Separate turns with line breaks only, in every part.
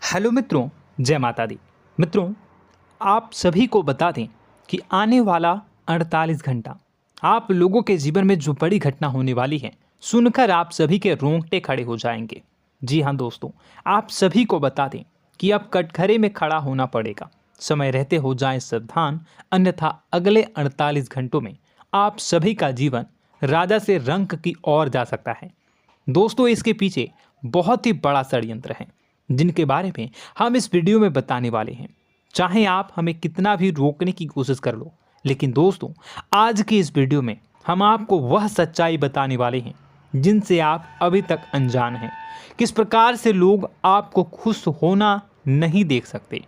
Hello मित्रों, जय माता दी। मित्रों, आप सभी को बता दें कि आने वाला 48 घंटा आप लोगों के जीवन में जो बड़ी घटना होने वाली है, सुनकर आप सभी के रोंगटे खड़े हो जाएंगे। जी हाँ दोस्तों, आप सभी को बता दें कि अब कटघरे में खड़ा होना पड़ेगा। समय रहते हो जाएं सावधान, अन्यथा अगले 48 घंटों में आप सभी का जीवन राजा से रंक की ओर जा सकता है। दोस्तों, इसके पीछे बहुत ही बड़ा षड्यंत्र है जिनके बारे में हम इस वीडियो में बताने वाले हैं। चाहे आप हमें कितना भी रोकने की कोशिश कर लो, लेकिन दोस्तों आज की इस वीडियो में हम आपको वह सच्चाई बताने वाले हैं जिनसे आप अभी तक अनजान हैं। किस प्रकार से लोग आपको खुश होना नहीं देख सकते,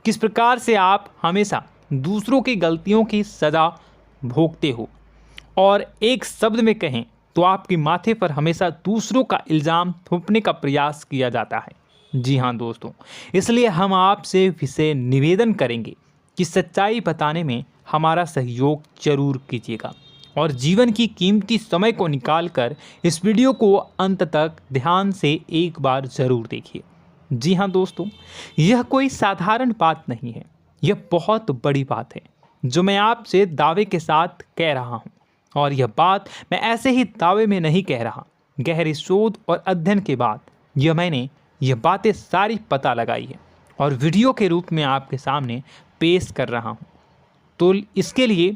किस प्रकार से आप हमेशा दूसरों की गलतियों की सज़ा भोगते हो, और एक शब्द में कहें तो आपके माथे पर हमेशा दूसरों का इल्ज़ाम थोपने का प्रयास किया जाता है। जी हाँ दोस्तों, इसलिए हम आपसे विशेष निवेदन करेंगे कि सच्चाई बताने में हमारा सहयोग जरूर कीजिएगा और जीवन की कीमती समय को निकालकर इस वीडियो को अंत तक ध्यान से एक बार ज़रूर देखिए। जी हाँ दोस्तों, यह कोई साधारण बात नहीं है, यह बहुत बड़ी बात है जो मैं आपसे दावे के साथ कह रहा हूँ। और यह बात मैं ऐसे ही दावे में नहीं कह रहा, गहरी शोध और अध्ययन के बाद मैंने यह बातें सारी पता लगाई है और वीडियो के रूप में आपके सामने पेश कर रहा हूँ। तो इसके लिए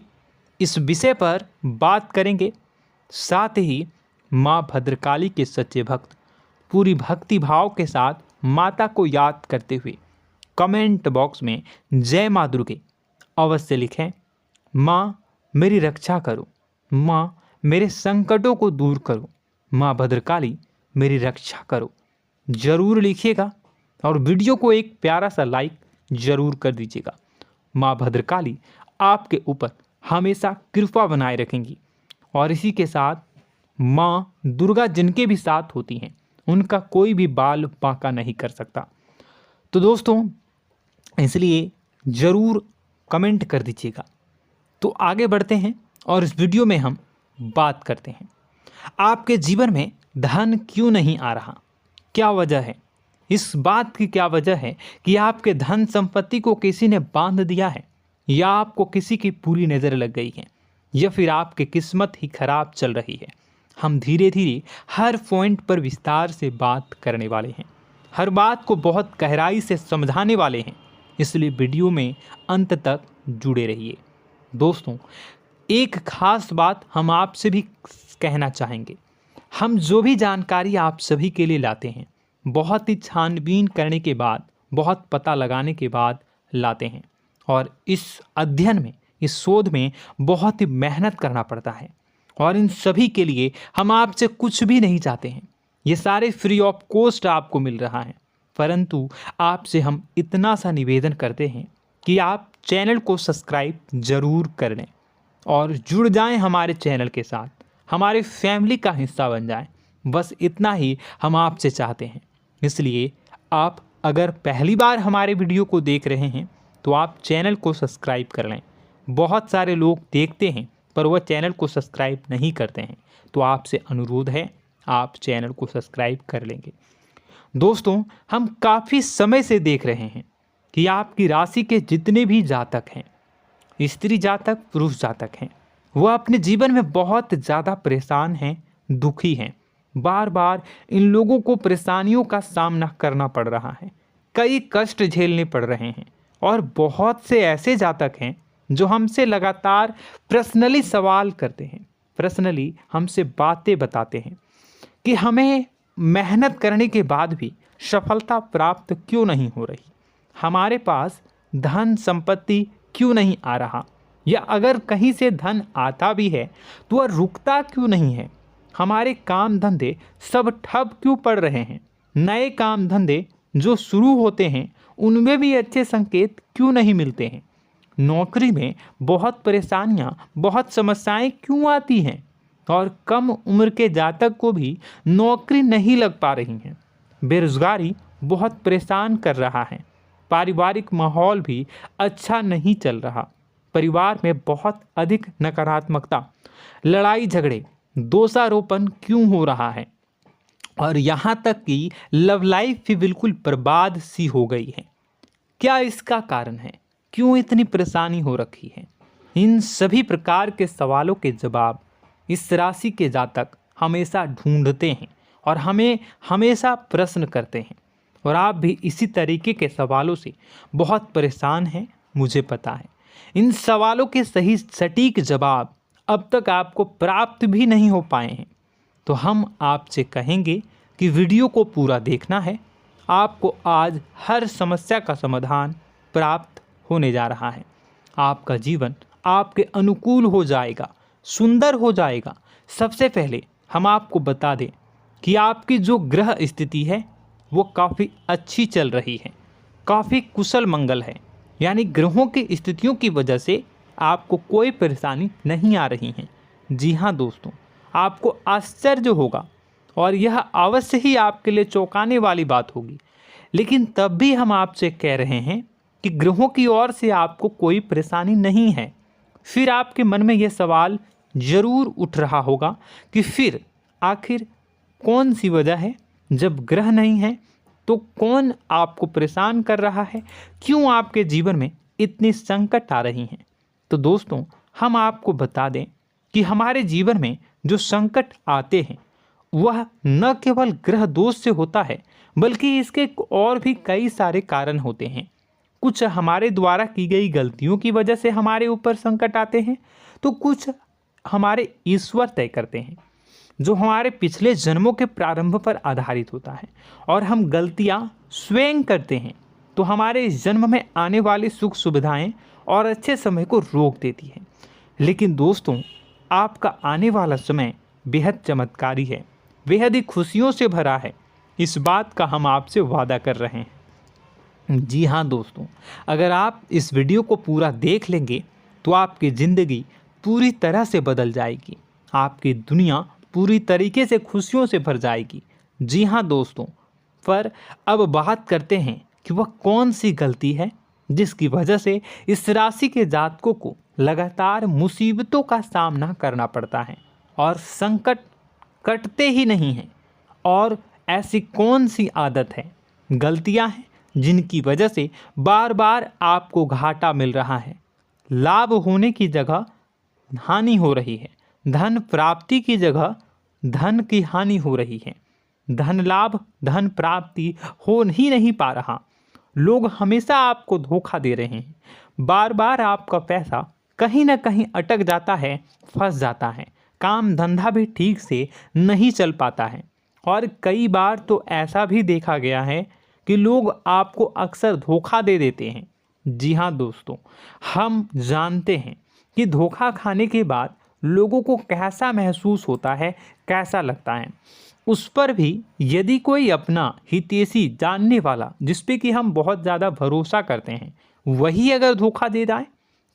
इस विषय पर बात करेंगे। साथ ही माँ भद्रकाली के सच्चे भक्त पूरी भक्ति भाव के साथ माता को याद करते हुए कमेंट बॉक्स में जय माँ दुर्गे अवश्य लिखें। माँ मेरी रक्षा करो, माँ मेरे संकटों को दूर करो, माँ भद्रकाली मेरी रक्षा करो, ज़रूर लिखिएगा और वीडियो को एक प्यारा सा लाइक ज़रूर कर दीजिएगा। माँ भद्रकाली आपके ऊपर हमेशा कृपा बनाए रखेंगी और इसी के साथ माँ दुर्गा जिनके भी साथ होती हैं उनका कोई भी बाल बांका नहीं कर सकता। तो दोस्तों, इसलिए ज़रूर कमेंट कर दीजिएगा। तो आगे बढ़ते हैं और इस वीडियो में हम बात करते हैं, आपके जीवन में धन क्यों नहीं आ रहा, क्या वजह है। इस बात की क्या वजह है कि आपके धन संपत्ति को किसी ने बांध दिया है, या आपको किसी की पूरी नज़र लग गई है, या फिर आपकी किस्मत ही खराब चल रही है। हम धीरे धीरे हर पॉइंट पर विस्तार से बात करने वाले हैं, हर बात को बहुत गहराई से समझाने वाले हैं, इसलिए वीडियो में अंत तक जुड़े रहिए। दोस्तों, एक खास बात हम आपसे भी कहना चाहेंगे, हम जो भी जानकारी आप सभी के लिए लाते हैं बहुत ही छानबीन करने के बाद, बहुत पता लगाने के बाद लाते हैं, और इस अध्ययन में, इस शोध में बहुत ही मेहनत करना पड़ता है। और इन सभी के लिए हम आपसे कुछ भी नहीं चाहते हैं, ये सारे फ्री ऑफ कॉस्ट आपको मिल रहा है। परंतु आपसे हम इतना सा निवेदन करते हैं कि आप चैनल को सब्सक्राइब ज़रूर कर लें और जुड़ जाएं हमारे चैनल के साथ, हमारे फैमिली का हिस्सा बन जाएं। बस इतना ही हम आपसे चाहते हैं। इसलिए आप अगर पहली बार हमारे वीडियो को देख रहे हैं तो आप चैनल को सब्सक्राइब कर लें। बहुत सारे लोग देखते हैं पर वह चैनल को सब्सक्राइब नहीं करते हैं, तो आपसे अनुरोध है आप चैनल को सब्सक्राइब कर लेंगे। दोस्तों, हम काफ़ी समय से देख रहे हैं कि आपकी राशि के जितने भी जातक हैं, स्त्री जातक पुरुष जातक हैं, वह अपने जीवन में बहुत ज़्यादा परेशान हैं, दुखी हैं। बार बार इन लोगों को परेशानियों का सामना करना पड़ रहा है, कई कष्ट झेलने पड़ रहे हैं। और बहुत से ऐसे जातक हैं जो हमसे लगातार पर्सनली सवाल करते हैं, पर्सनली हमसे बातें बताते हैं कि हमें मेहनत करने के बाद भी सफलता प्राप्त क्यों नहीं हो रही, हमारे पास धन संपत्ति क्यों नहीं आ रहा, या अगर कहीं से धन आता भी है तो वह रुकता क्यों नहीं है, हमारे काम धंधे सब ठप क्यों पड़ रहे हैं, नए काम धंधे जो शुरू होते हैं उनमें भी अच्छे संकेत क्यों नहीं मिलते हैं, नौकरी में बहुत परेशानियां, बहुत समस्याएं क्यों आती हैं, और कम उम्र के जातक को भी नौकरी नहीं लग पा रही हैं, बेरोजगारी बहुत परेशान कर रहा है, पारिवारिक माहौल भी अच्छा नहीं चल रहा, परिवार में बहुत अधिक नकारात्मकता, लड़ाई झगड़े, दोषारोपण क्यों हो रहा है, और यहाँ तक कि लव लाइफ भी बिल्कुल बर्बाद सी हो गई है। क्या इसका कारण है? क्यों इतनी परेशानी हो रखी है? इन सभी प्रकार के सवालों के जवाब इस राशि के जातक हमेशा ढूंढते हैं और हमें हमेशा प्रश्न करते हैं। और आप भी इसी तरीके के सवालों से बहुत परेशान हैं, मुझे पता है। इन सवालों के सही सटीक जवाब अब तक आपको प्राप्त भी नहीं हो पाए हैं। तो हम आपसे कहेंगे कि वीडियो को पूरा देखना है। आपको आज हर समस्या का समाधान प्राप्त होने जा रहा है। आपका जीवन आपके अनुकूल हो जाएगा, सुंदर हो जाएगा। सबसे पहले हम आपको बता दें कि आपकी जो ग्रह स्थिति है वो काफ़ी अच्छी चल रही है, काफ़ी कुशल मंगल है। यानी ग्रहों की स्थितियों की वजह से आपको कोई परेशानी नहीं आ रही है। जी हाँ दोस्तों, आपको आश्चर्य होगा और यह अवश्य ही आपके लिए चौंकाने वाली बात होगी। लेकिन तब भी हम आपसे कह रहे हैं कि ग्रहों की ओर से आपको कोई परेशानी नहीं है। फिर आपके मन में यह सवाल जरूर उठ रहा होगा कि फिर आखिर कौन सी वजह है? जब ग्रह नहीं है तो कौन आपको परेशान कर रहा है? क्यों आपके जीवन में इतनी संकट आ रही हैं? तो दोस्तों, हम आपको बता दें कि हमारे जीवन में जो संकट आते हैं वह न केवल ग्रह दोष से होता है, बल्कि इसके और भी कई सारे कारण होते हैं। कुछ हमारे द्वारा की गई गलतियों की वजह से हमारे ऊपर संकट आते हैं, तो कुछ हमारे ईश्वर तय करते हैं, जो हमारे पिछले जन्मों के प्रारंभ पर आधारित होता है। और हम गलतियां स्वयं करते हैं तो हमारे इस जन्म में आने वाली सुख सुविधाएं और अच्छे समय को रोक देती है। लेकिन दोस्तों, आपका आने वाला समय बेहद चमत्कारी है, बेहद ही खुशियों से भरा है। इस बात का हम आपसे वादा कर रहे हैं। जी हाँ दोस्तों, अगर आप इस वीडियो को पूरा देख लेंगे तो आपकी ज़िंदगी पूरी तरह से बदल जाएगी, आपकी दुनिया पूरी तरीके से खुशियों से भर जाएगी। जी हाँ दोस्तों, पर अब बात करते हैं कि वह कौन सी गलती है जिसकी वजह से इस राशि के जातकों को लगातार मुसीबतों का सामना करना पड़ता है और संकट कटते ही नहीं हैं। और ऐसी कौन सी आदत है, गलतियां हैं जिनकी वजह से बार बार आपको घाटा मिल रहा है, लाभ होने की जगह हानि हो रही है, धन प्राप्ति की जगह धन की हानि हो रही है, धन लाभ धन प्राप्ति हो ही नहीं पा रहा, लोग हमेशा आपको धोखा दे रहे हैं, बार बार आपका पैसा कहीं ना कहीं अटक जाता है, फंस जाता है, काम धंधा भी ठीक से नहीं चल पाता है। और कई बार तो ऐसा भी देखा गया है कि लोग आपको अक्सर धोखा दे देते हैं। जी हाँ दोस्तों, हम जानते हैं कि धोखा खाने के बाद लोगों को कैसा महसूस होता है, कैसा लगता है। उस पर भी यदि कोई अपना हितैषी जानने वाला, जिस पे कि हम बहुत ज़्यादा भरोसा करते हैं, वही अगर धोखा दे जाए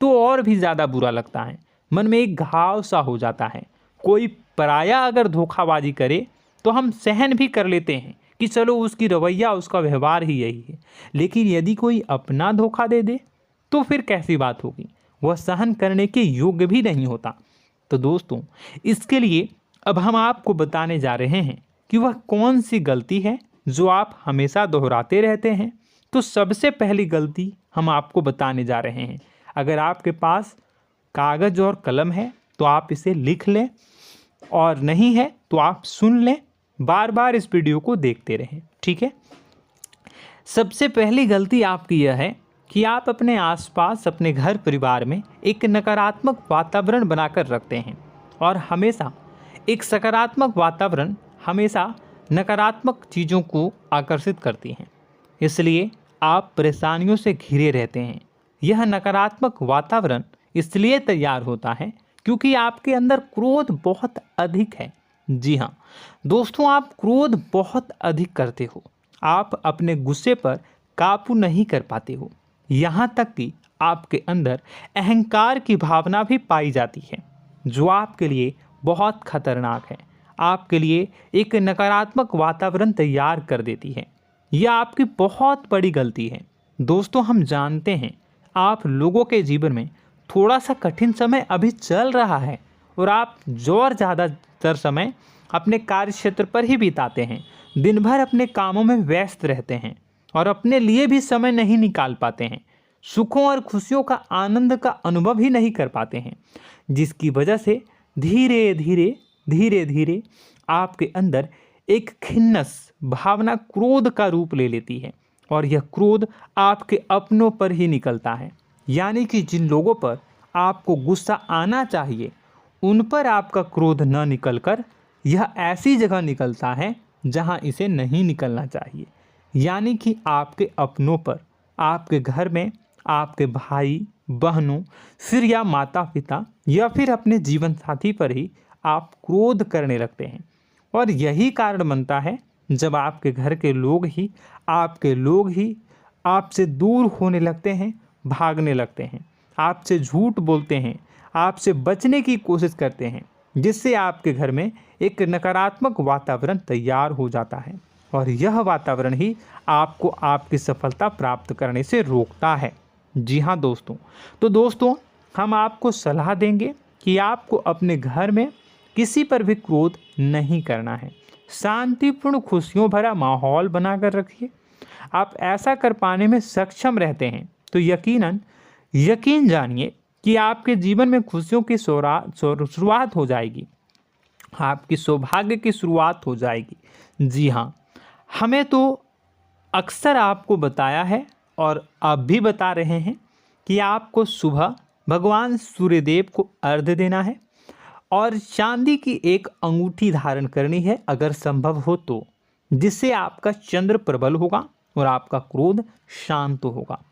तो और भी ज़्यादा बुरा लगता है, मन में एक घाव सा हो जाता है। कोई पराया अगर धोखाबाजी करे तो हम सहन भी कर लेते हैं कि चलो उसकी रवैया, उसका व्यवहार ही यही है। लेकिन यदि कोई अपना धोखा दे दे तो फिर कैसी बात होगी, वह सहन करने के योग्य भी नहीं होता। तो दोस्तों, इसके लिए अब हम आपको बताने जा रहे हैं कि वह कौन सी गलती है जो आप हमेशा दोहराते रहते हैं। तो सबसे पहली गलती हम आपको बताने जा रहे हैं। अगर आपके पास कागज़ और कलम है तो आप इसे लिख लें, और नहीं है तो आप सुन लें, बार बार इस वीडियो को देखते रहें, ठीक है। सबसे पहली गलती आपकी यह है कि आप अपने आसपास, अपने घर परिवार में एक नकारात्मक वातावरण बनाकर रखते हैं। और हमेशा एक सकारात्मक वातावरण हमेशा नकारात्मक चीज़ों को आकर्षित करती हैं, इसलिए आप परेशानियों से घिरे रहते हैं। यह नकारात्मक वातावरण इसलिए तैयार होता है क्योंकि आपके अंदर क्रोध बहुत अधिक है। जी हाँ दोस्तों, आप क्रोध बहुत अधिक करते हो, आप अपने गुस्से पर काबू नहीं कर पाते हो, यहाँ तक कि आपके अंदर अहंकार की भावना भी पाई जाती है, जो आपके लिए बहुत खतरनाक है, आपके लिए एक नकारात्मक वातावरण तैयार कर देती है। यह आपकी बहुत बड़ी गलती है। दोस्तों, हम जानते हैं आप लोगों के जीवन में थोड़ा सा कठिन समय अभी चल रहा है और आप और ज़्यादा अधिकतर समय अपने कार्य क्षेत्र पर ही बिताते हैं, दिन भर अपने कामों में व्यस्त रहते हैं और अपने लिए भी समय नहीं निकाल पाते हैं, सुखों और खुशियों का आनंद का अनुभव ही नहीं कर पाते हैं, जिसकी वजह से धीरे धीरे आपके अंदर एक खिन्नस भावना क्रोध का रूप ले लेती है और यह क्रोध आपके अपनों पर ही निकलता है। यानी कि जिन लोगों पर आपको गुस्सा आना चाहिए उन पर आपका क्रोध न निकलकर यह ऐसी जगह निकलता है जहां इसे नहीं निकलना चाहिए। यानी कि आपके अपनों पर, आपके घर में आपके भाई बहनों, फिर या माता पिता या फिर अपने जीवन साथी पर ही आप क्रोध करने लगते हैं। और यही कारण बनता है जब आपके घर के लोग ही आपसे दूर होने लगते हैं, भागने लगते हैं, आपसे झूठ बोलते हैं, आपसे बचने की कोशिश करते हैं, जिससे आपके घर में एक नकारात्मक वातावरण तैयार हो जाता है और यह वातावरण ही आपको आपकी सफलता प्राप्त करने से रोकता है। जी हाँ दोस्तों, तो दोस्तों हम आपको सलाह देंगे कि आपको अपने घर में किसी पर भी क्रोध नहीं करना है। शांतिपूर्ण खुशियों भरा माहौल बनाकर रखिए। आप ऐसा कर पाने में सक्षम रहते हैं तो यकीन जानिए कि आपके जीवन में खुशियों की शुरुआत हो जाएगी, आपकी सौभाग्य की शुरुआत हो जाएगी। जी हाँ, हमें तो अक्सर आपको बताया है और अब भी बता रहे हैं कि आपको सुबह भगवान सूर्यदेव को अर्घ्य देना है और चांदी की एक अंगूठी धारण करनी है अगर संभव हो तो, जिससे आपका चंद्र प्रबल होगा और आपका क्रोध शांत होगा।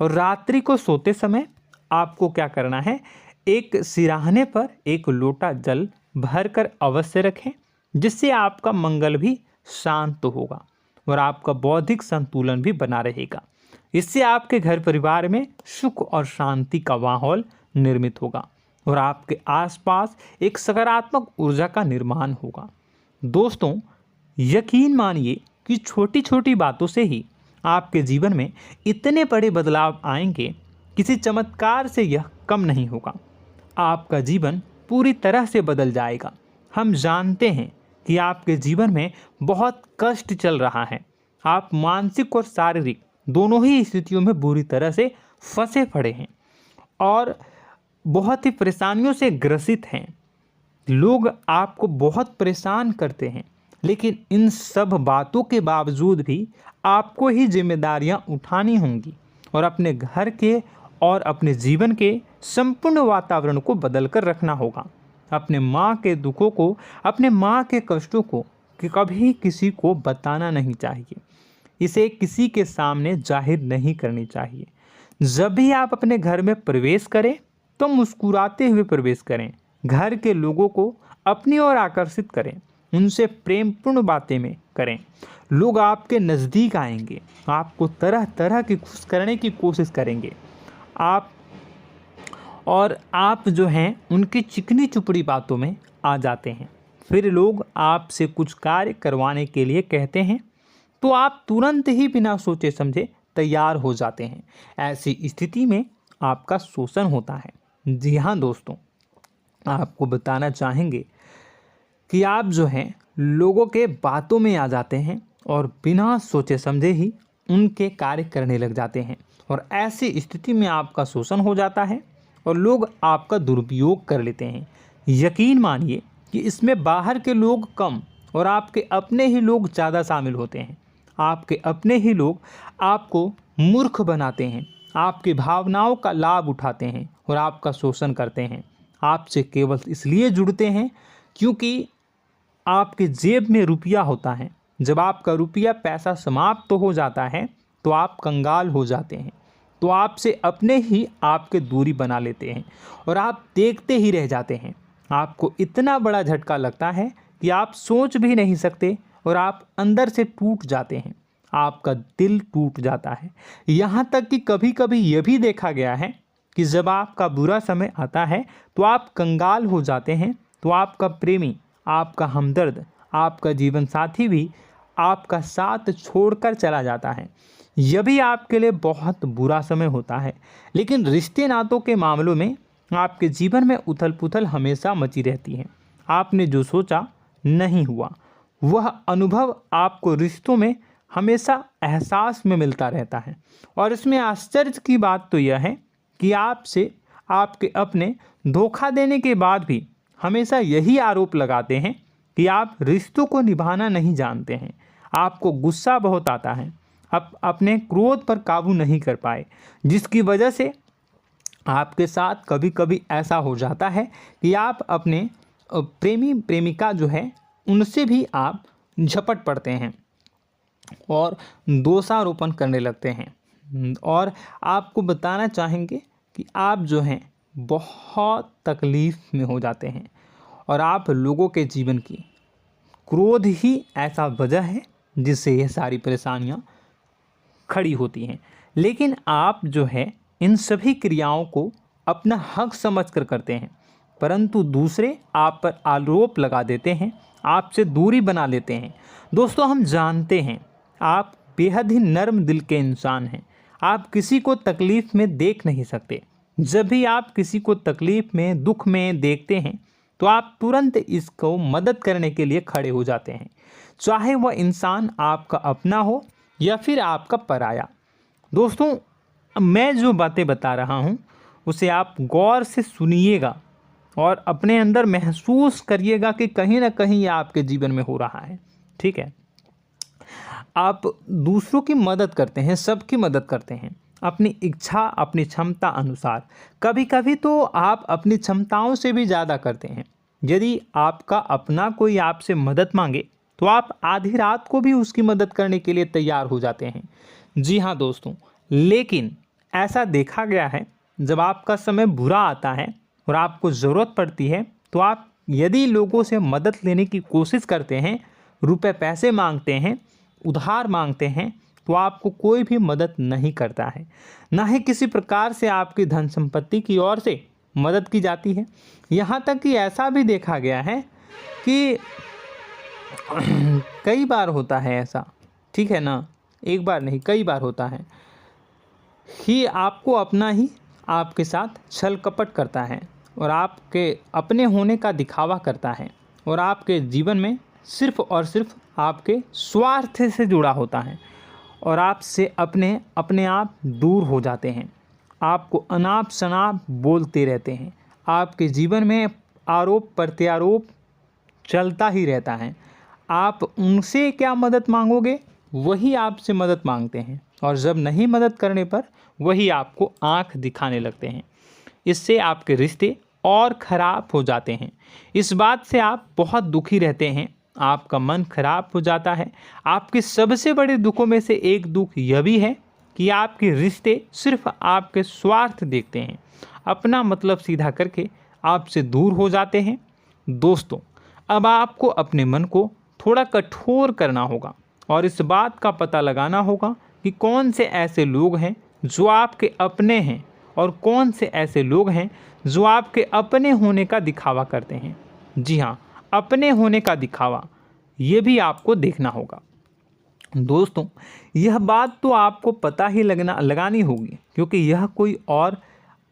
और रात्रि को सोते समय आपको क्या करना है, एक सिराहने पर एक लोटा जल भरकर अवश्य रखें, जिससे आपका मंगल भी शांत होगा और आपका बौद्धिक संतुलन भी बना रहेगा। इससे आपके घर परिवार में सुख और शांति का माहौल निर्मित होगा और आपके आसपास एक सकारात्मक ऊर्जा का निर्माण होगा। दोस्तों यकीन मानिए कि छोटी छोटी बातों से ही आपके जीवन में इतने बड़े बदलाव आएंगे, किसी चमत्कार से यह कम नहीं होगा। आपका जीवन पूरी तरह से बदल जाएगा। हम जानते हैं कि आपके जीवन में बहुत कष्ट चल रहा है, आप मानसिक और शारीरिक दोनों ही स्थितियों में बुरी तरह से फंसे पड़े हैं और बहुत ही परेशानियों से ग्रसित हैं। लोग आपको बहुत परेशान करते हैं, लेकिन इन सब बातों के बावजूद भी आपको ही जिम्मेदारियां उठानी होंगी और अपने घर के और अपने जीवन के संपूर्ण वातावरण को बदल कर रखना होगा। अपने माँ के दुखों को, अपने माँ के कष्टों को कभी किसी को बताना नहीं चाहिए, इसे किसी के सामने जाहिर नहीं करनी चाहिए। जब भी आप अपने घर में प्रवेश करें तो मुस्कुराते हुए प्रवेश करें, घर के लोगों को अपनी ओर आकर्षित करें, उनसे प्रेमपूर्ण बातें में करें। लोग आपके नज़दीक आएंगे, आपको तरह तरह की खुश करने की कोशिश करेंगे। आप जो हैं उनकी चिकनी चुपड़ी बातों में आ जाते हैं। फिर लोग आपसे कुछ कार्य करवाने के लिए कहते हैं तो आप तुरंत ही बिना सोचे समझे तैयार हो जाते हैं। ऐसी स्थिति में आपका शोषण होता है। जी हाँ दोस्तों, आपको बताना चाहेंगे कि आप जो हैं लोगों के बातों में आ जाते हैं और बिना सोचे समझे ही उनके कार्य करने लग जाते हैं और ऐसी स्थिति में आपका शोषण हो जाता है और लोग आपका दुरुपयोग कर लेते हैं। यकीन मानिए कि इसमें बाहर के लोग कम और आपके अपने ही लोग ज़्यादा शामिल होते हैं। आपके अपने ही लोग आपको मूर्ख बनाते हैं, आपकी भावनाओं का लाभ उठाते हैं और आपका शोषण करते हैं। आपसे केवल इसलिए जुड़ते हैं क्योंकि आपके जेब में रुपया होता है। जब आपका रुपया पैसा समाप्त हो जाता है तो आप कंगाल हो जाते हैं, तो आपसे अपने ही आपके दूरी बना लेते हैं और आप देखते ही रह जाते हैं। आपको इतना बड़ा झटका लगता है कि आप सोच भी नहीं सकते और आप अंदर से टूट जाते हैं, आपका दिल टूट जाता है। यहाँ तक कि कभी कभी यह भी देखा गया है कि जब आपका बुरा समय आता है तो आप कंगाल हो जाते हैं, तो आपका प्रेमी, आपका हमदर्द, आपका जीवन साथी भी आपका साथ छोड़कर चला जाता है। यह भी आपके लिए बहुत बुरा समय होता है। लेकिन रिश्ते नातों के मामलों में आपके जीवन में उथल पुथल हमेशा मची रहती है। आपने जो सोचा नहीं हुआ। वह अनुभव आपको रिश्तों में हमेशा एहसास में मिलता रहता है। और इसमें आश्चर्य की बात तो यह है कि आपसे आपके अपने धोखा देने के बाद भी हमेशा यही आरोप लगाते हैं कि आप रिश्तों को निभाना नहीं जानते हैं। आपको गुस्सा बहुत आता है, अपने क्रोध पर काबू नहीं कर पाए, जिसकी वजह से आपके साथ कभी कभी ऐसा हो जाता है कि आप अपने प्रेमी प्रेमिका जो है उनसे भी आप झपट पड़ते हैं और दोषारोपण करने लगते हैं। और आपको बताना चाहेंगे कि आप जो हैं बहुत तकलीफ़ में हो जाते हैं और आप लोगों के जीवन की क्रोध ही ऐसा वजह है जिससे ये सारी परेशानियां खड़ी होती हैं। लेकिन आप जो है इन सभी क्रियाओं को अपना हक समझकर करते हैं, परंतु दूसरे आप पर आरोप लगा देते हैं, आपसे दूरी बना लेते हैं। दोस्तों, हम जानते हैं आप बेहद ही नर्म दिल के इंसान हैं। आप किसी को तकलीफ़ में देख नहीं सकते। जब भी आप किसी को तकलीफ़ में, दुख में देखते हैं तो आप तुरंत इसको मदद करने के लिए खड़े हो जाते हैं, चाहे वह इंसान आपका अपना हो या फिर आपका पराया। दोस्तों, मैं जो बातें बता रहा हूँ उसे आप गौर से सुनिएगा और अपने अंदर महसूस करिएगा कि कहीं ना कहीं ये आपके जीवन में हो रहा है। ठीक है, आप दूसरों की मदद करते हैं, सबकी मदद करते हैं अपनी इच्छा, अपनी क्षमता अनुसार। कभी कभी तो आप अपनी क्षमताओं से भी ज़्यादा करते हैं। यदि आपका अपना कोई आपसे मदद मांगे तो आप आधी रात को भी उसकी मदद करने के लिए तैयार हो जाते हैं। जी हाँ दोस्तों, लेकिन ऐसा देखा गया है जब आपका समय बुरा आता है और आपको ज़रूरत पड़ती है तो आप यदि लोगों से मदद लेने की कोशिश करते हैं, रुपए पैसे मांगते हैं, उधार मांगते हैं, तो आपको कोई भी मदद नहीं करता है। ना ही किसी प्रकार से आपकी धन संपत्ति की ओर से मदद की जाती है। यहाँ तक कि ऐसा भी देखा गया है कि कई बार होता है ऐसा, ठीक है ना, एक बार नहीं कई बार होता है कि आपको अपना ही आपके साथ छल कपट करता है और आपके अपने होने का दिखावा करता है और आपके जीवन में सिर्फ और सिर्फ आपके स्वार्थ से जुड़ा होता है और आपसे अपने आप दूर हो जाते हैं। आपको अनाप शनाप बोलते रहते हैं। आपके जीवन में आरोप प्रत्यारोप चलता ही रहता है। आप उनसे क्या मदद मांगोगे, वही आपसे मदद मांगते हैं और जब नहीं मदद करने पर वही आपको आंख दिखाने लगते हैं। इससे आपके रिश्ते और ख़राब हो जाते हैं। इस बात से आप बहुत दुखी रहते हैं, आपका मन खराब हो जाता है। आपके सबसे बड़े दुखों में से एक दुख यह भी है कि आपके रिश्ते सिर्फ आपके स्वार्थ देखते हैं, अपना मतलब सीधा करके आपसे दूर हो जाते हैं। दोस्तों, अब आपको अपने मन को थोड़ा कठोर करना होगा और इस बात का पता लगाना होगा कि कौन से ऐसे लोग हैं जो आपके अपने हैं और कौन से ऐसे लोग हैं जो आपके अपने होने का दिखावा करते हैं। जी हाँ, अपने होने का दिखावा, ये भी आपको देखना होगा। दोस्तों, यह बात तो आपको पता ही लगानी होगी, क्योंकि यह कोई और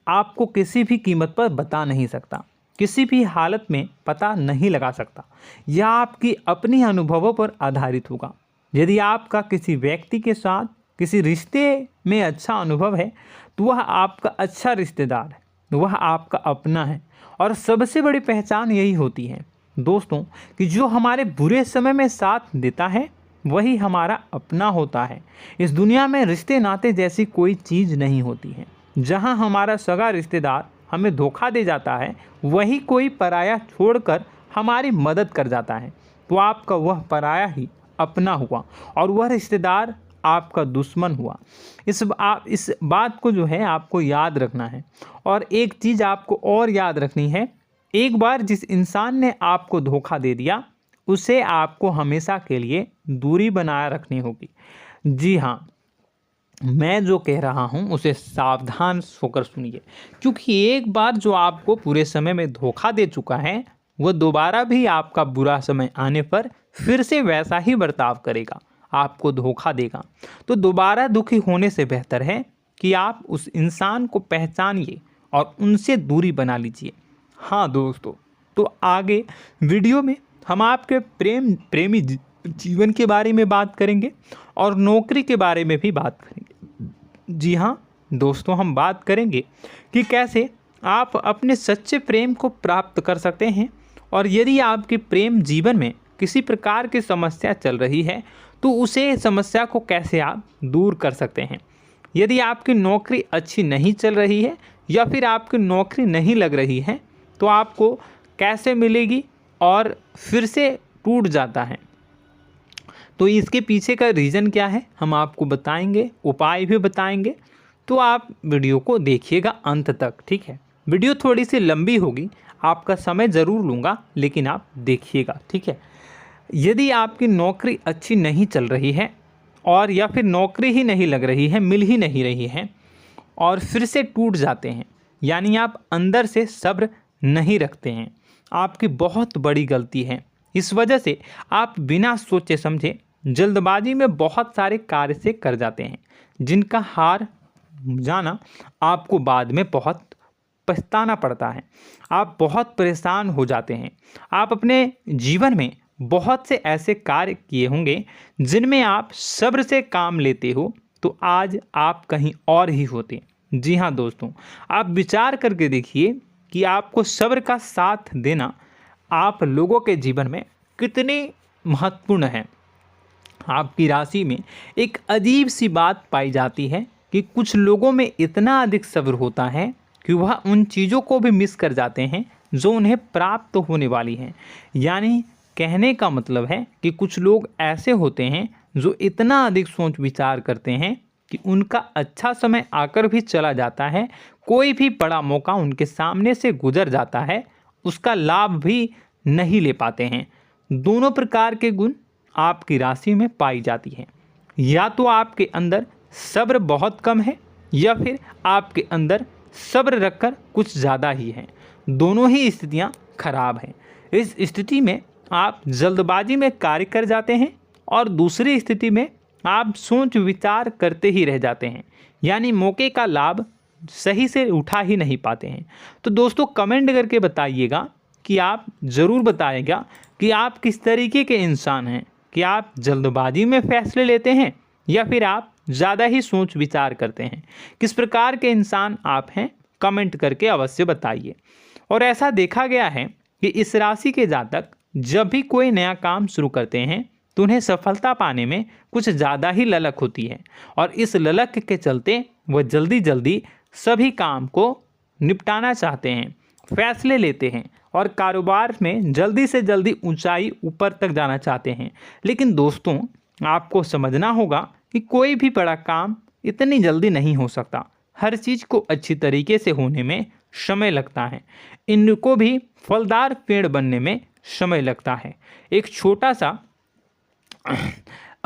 आपको किसी भी कीमत पर बता नहीं सकता, किसी भी हालत में पता नहीं लगा सकता। यह आपकी अपनी अनुभवों पर आधारित होगा। यदि आपका किसी व्यक्ति के साथ किसी रिश्ते में अच्छा अनुभव है तो वह आपका अच्छा रिश्तेदार है, वह आपका अपना है। और सबसे बड़ी पहचान यही होती है दोस्तों कि जो हमारे बुरे समय में साथ देता है वही हमारा अपना होता है। इस दुनिया में रिश्ते नाते जैसी कोई चीज़ नहीं होती है। जहां हमारा सगा रिश्तेदार हमें धोखा दे जाता है, वही कोई पराया छोड़कर हमारी मदद कर जाता है, तो आपका वह पराया ही अपना हुआ और वह रिश्तेदार आपका दुश्मन हुआ। इस बात को जो है आपको याद रखना है। और एक चीज़ आपको और याद रखनी है, एक बार जिस इंसान ने आपको धोखा दे दिया उसे आपको हमेशा के लिए दूरी बनाए रखनी होगी। जी हाँ, मैं जो कह रहा हूँ उसे सावधान होकर सुनिए, क्योंकि एक बार जो आपको पूरे समय में धोखा दे चुका है वह दोबारा भी आपका बुरा समय आने पर फिर से वैसा ही बर्ताव करेगा, आपको धोखा देगा। तो दोबारा दुखी होने से बेहतर है कि आप उस इंसान को पहचानिए और उनसे दूरी बना लीजिए। हाँ दोस्तों, तो आगे वीडियो में हम आपके प्रेमी जीवन के बारे में बात करेंगे और नौकरी के बारे में भी बात करेंगे। जी हाँ दोस्तों, हम बात करेंगे कि कैसे आप अपने सच्चे प्रेम को प्राप्त कर सकते हैं, और यदि आपके प्रेम जीवन में किसी प्रकार की समस्या चल रही है तो उसे समस्या को कैसे आप दूर कर सकते हैं। यदि आपकी नौकरी अच्छी नहीं चल रही है या फिर आपकी नौकरी नहीं लग रही है तो आपको कैसे मिलेगी और फिर से टूट जाता है, तो इसके पीछे का रीज़न क्या है हम आपको बताएंगे, उपाय भी बताएंगे। तो आप वीडियो को देखिएगा अंत तक, ठीक है। वीडियो थोड़ी सी लंबी होगी, आपका समय ज़रूर लूँगा, लेकिन आप देखिएगा, ठीक है। यदि आपकी नौकरी अच्छी नहीं चल रही है और या फिर नौकरी ही नहीं लग रही है, मिल ही नहीं रही है और फिर से टूट जाते हैं, यानी आप अंदर से सब्र नहीं रखते हैं, आपकी बहुत बड़ी गलती है। इस वजह से आप बिना सोचे समझे जल्दबाजी में बहुत सारे कार्य से कर जाते हैं, जिनका हार जाना आपको बाद में बहुत पछताना पड़ता है। आप बहुत परेशान हो जाते हैं। आप अपने जीवन में बहुत से ऐसे कार्य किए होंगे जिनमें आप सब्र से काम लेते हो, तो आज आप कहीं और ही होते। जी हाँ दोस्तों, आप विचार करके देखिए कि आपको सब्र का साथ देना आप लोगों के जीवन में कितनी महत्वपूर्ण है। आपकी राशि में एक अजीब सी बात पाई जाती है कि कुछ लोगों में इतना अधिक सब्र होता है कि वह उन चीज़ों को भी मिस कर जाते हैं जो उन्हें प्राप्त होने वाली हैं। यानी कहने का मतलब है कि कुछ लोग ऐसे होते हैं जो इतना अधिक सोच विचार करते हैं कि उनका अच्छा समय आकर भी चला जाता है, कोई भी बड़ा मौका उनके सामने से गुजर जाता है, उसका लाभ भी नहीं ले पाते हैं। दोनों प्रकार के गुण आपकी राशि में पाई जाती है। या तो आपके अंदर सब्र बहुत कम है या फिर आपके अंदर सब्र रखकर कुछ ज़्यादा ही है। दोनों ही स्थितियाँ खराब हैं। इस स्थिति में आप जल्दबाजी में कार्य कर जाते हैं और दूसरी स्थिति में आप सोच विचार करते ही रह जाते हैं, यानी मौके का लाभ सही से उठा ही नहीं पाते हैं। तो दोस्तों कमेंट करके बताइएगा कि आप ज़रूर बताइएगा कि आप किस तरीके के इंसान हैं, कि आप जल्दबाजी में फैसले लेते हैं या फिर आप ज़्यादा ही सोच विचार करते हैं। किस प्रकार के इंसान आप हैं, कमेंट करके अवश्य बताइए। और ऐसा देखा गया है कि इस राशि के जातक जब भी कोई नया काम शुरू करते हैं तो उन्हें सफलता पाने में कुछ ज़्यादा ही ललक होती है, और इस ललक के चलते वह जल्दी जल्दी सभी काम को निपटाना चाहते हैं, फैसले लेते हैं और कारोबार में जल्दी से जल्दी ऊंचाई ऊपर तक जाना चाहते हैं। लेकिन दोस्तों आपको समझना होगा कि कोई भी बड़ा काम इतनी जल्दी नहीं हो सकता। हर चीज़ को अच्छी तरीके से होने में समय लगता है। इनको भी फलदार पेड़ बनने में समय लगता है। एक छोटा सा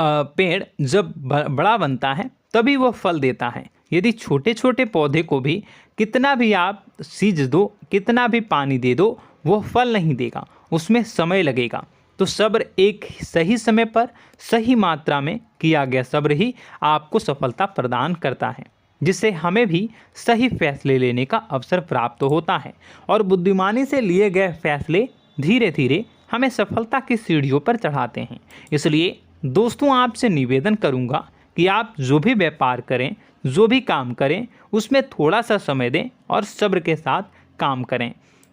पेड़ जब बड़ा बनता है तभी वह फल देता है। यदि छोटे छोटे पौधे को भी कितना भी आप सींच दो, कितना भी पानी दे दो, वो फल नहीं देगा, उसमें समय लगेगा। तो सब्र एक सही समय पर सही मात्रा में किया गया सब्र ही आपको सफलता प्रदान करता है, जिससे हमें भी सही फैसले लेने का अवसर प्राप्त होता है। और बुद्धिमानी से लिए गए फैसले धीरे धीरे हमें सफलता की सीढ़ियों पर चढ़ाते हैं। इसलिए दोस्तों आपसे निवेदन करूंगा कि आप जो भी व्यापार करें, जो भी काम करें, उसमें थोड़ा सा समय दें और सब्र के साथ काम करें।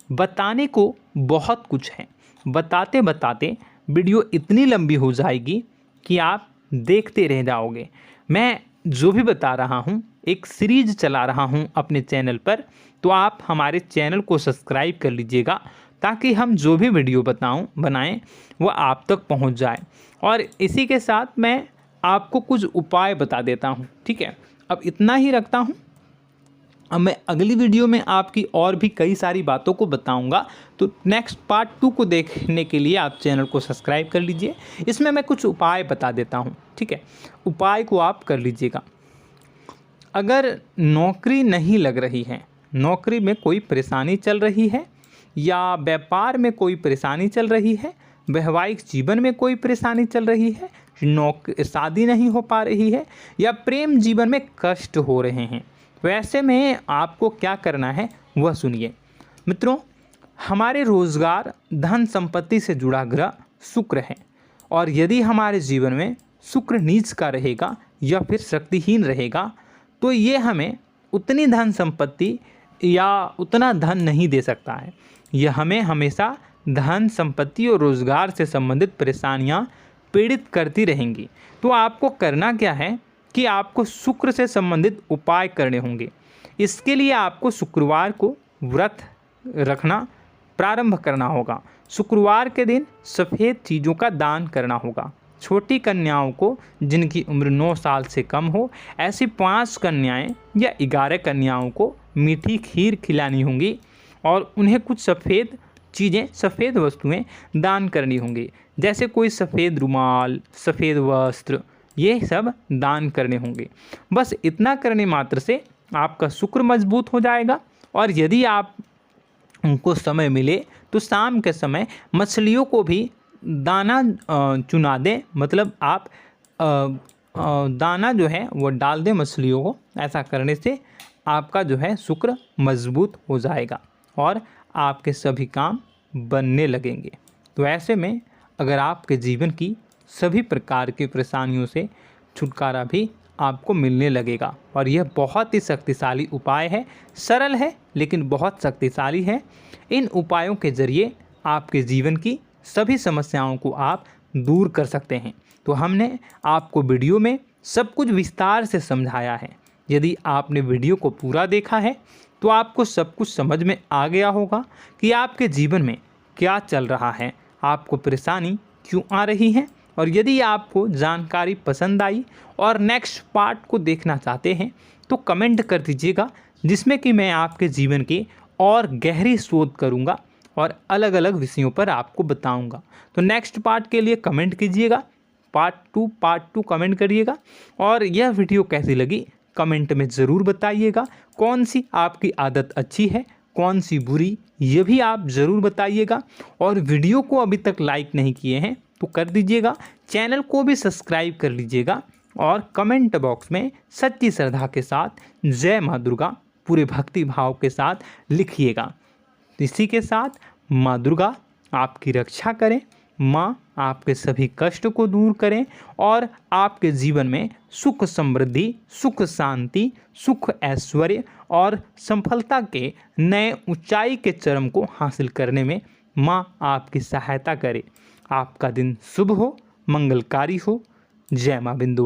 बताने को बहुत कुछ है, बताते बताते वीडियो इतनी लंबी हो जाएगी कि आप देखते रह जाओगे। मैं जो भी बता रहा हूँ एक सीरीज चला रहा हूँ अपने चैनल पर, तो आप हमारे चैनल को सब्सक्राइब कर लीजिएगा ताकि हम जो भी वीडियो बनाएं वो आप तक पहुँच जाए। और इसी के साथ मैं आपको कुछ उपाय बता देता हूँ, ठीक है। अब इतना ही रखता हूँ। अब मैं अगली वीडियो में आपकी और भी कई सारी बातों को बताऊंगा। तो नेक्स्ट पार्ट 2 को देखने के लिए आप चैनल को सब्सक्राइब कर लीजिए। इसमें मैं कुछ उपाय बता देता हूं, ठीक है। उपाय को आप कर लीजिएगा। अगर नौकरी नहीं लग रही है, नौकरी में कोई परेशानी चल रही है, या व्यापार में कोई परेशानी चल रही है, वैवाहिक जीवन में कोई परेशानी चल रही है, शादी नहीं हो पा रही है, या प्रेम जीवन में कष्ट हो रहे हैं, वैसे में आपको क्या करना है वह सुनिए। मित्रों, हमारे रोजगार, धन संपत्ति से जुड़ा ग्रह शुक्र है, और यदि हमारे जीवन में शुक्र नीच का रहेगा या फिर शक्तिहीन रहेगा तो ये हमें उतनी धन संपत्ति या उतना धन नहीं दे सकता है। यह हमें हमेशा धन संपत्ति और रोजगार से संबंधित परेशानियां पीड़ित करती रहेंगी। तो आपको करना क्या है कि आपको शुक्र से संबंधित उपाय करने होंगे। इसके लिए आपको शुक्रवार को व्रत रखना प्रारंभ करना होगा। शुक्रवार के दिन सफ़ेद चीज़ों का दान करना होगा। छोटी कन्याओं को जिनकी उम्र 9 साल से कम हो, ऐसी 5 कन्याएं या 11 कन्याओं को मीठी खीर खिलानी होंगी और उन्हें कुछ सफ़ेद चीज़ें, सफ़ेद वस्तुएं दान करनी होंगी, जैसे कोई सफ़ेद रुमाल, सफ़ेद वस्त्र, ये सब दान करने होंगे। बस इतना करने मात्र से आपका शुक्र मजबूत हो जाएगा। और यदि आप उनको समय मिले तो शाम के समय मछलियों को भी दाना चुना दें, मतलब आप दाना जो है वो डाल दें मछलियों को। ऐसा करने से आपका जो है शुक्र मजबूत हो जाएगा और आपके सभी काम बनने लगेंगे। तो ऐसे में अगर आपके जीवन की सभी प्रकार की परेशानियों से छुटकारा भी आपको मिलने लगेगा। और यह बहुत ही शक्तिशाली उपाय है, सरल है लेकिन बहुत शक्तिशाली है। इन उपायों के ज़रिए आपके जीवन की सभी समस्याओं को आप दूर कर सकते हैं। तो हमने आपको वीडियो में सब कुछ विस्तार से समझाया है। यदि आपने वीडियो को पूरा देखा है तो आपको सब कुछ समझ में आ गया होगा कि आपके जीवन में क्या चल रहा है, आपको परेशानी क्यों आ रही है। और यदि आपको जानकारी पसंद आई और नेक्स्ट पार्ट को देखना चाहते हैं तो कमेंट कर दीजिएगा, जिसमें कि मैं आपके जीवन के और गहरी शोध करूंगा और अलग अलग विषयों पर आपको बताऊंगा। तो नेक्स्ट पार्ट के लिए कमेंट कीजिएगा, पार्ट टू कमेंट करिएगा। और यह वीडियो कैसी लगी कमेंट में ज़रूर बताइएगा। कौन सी आपकी आदत अच्छी है, कौन सी बुरी, ये भी आप ज़रूर बताइएगा। और वीडियो को अभी तक लाइक नहीं किए हैं तो कर दीजिएगा, चैनल को भी सब्सक्राइब कर लीजिएगा और कमेंट बॉक्स में सच्ची श्रद्धा के साथ जय माँ दुर्गा पूरे भक्ति भाव के साथ लिखिएगा। इसी के साथ माँ दुर्गा आपकी रक्षा करें, माँ आपके सभी कष्ट को दूर करें और आपके जीवन में सुख समृद्धि, सुख शांति, सुख ऐश्वर्य और सफलता के नए ऊंचाई के चरम को हासिल करने में माँ आपकी सहायता करे। आपका दिन शुभ हो, मंगलकारी हो। जय माँ बिंदु।